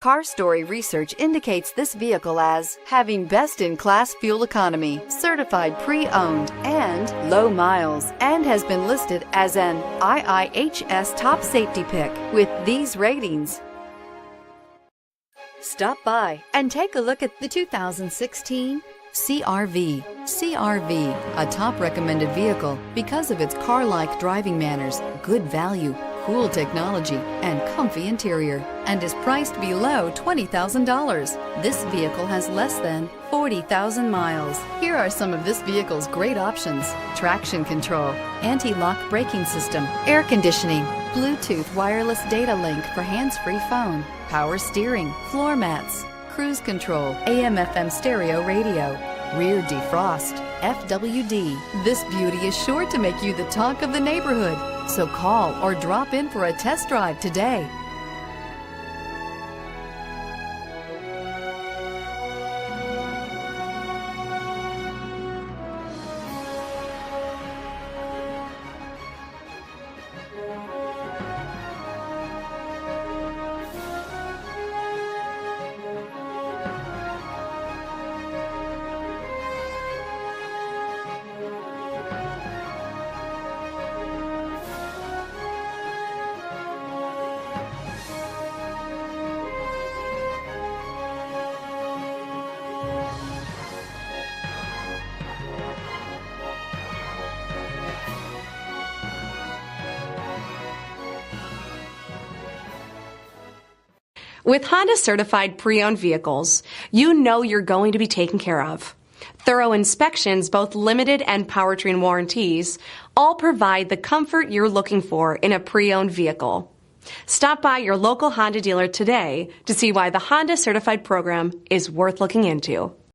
Car Story research indicates this vehicle as having best-in-class fuel economy, certified pre-owned, and low miles, and has been listed as an IIHS top safety pick with these ratings. Stop by and take a look at the 2016 CR-V. CR-V, a top recommended vehicle because of its car-like driving manners, good value, cool technology, and comfy interior, and is priced below $20,000. This vehicle has less than 40,000 miles. Here are some of this vehicle's great options: traction control, anti-lock braking system, air conditioning, Bluetooth wireless data link for hands-free phone, power steering, floor mats, cruise control, AM/FM stereo radio, rear defrost, FWD. This beauty is sure to make you the talk of the neighborhood. So call or drop in for a test drive today. With Honda certified pre-owned vehicles, you know you're going to be taken care of. Thorough inspections, both limited and powertrain warranties, all provide the comfort you're looking for in a pre-owned vehicle. Stop by your local Honda dealer today to see why the Honda certified program is worth looking into.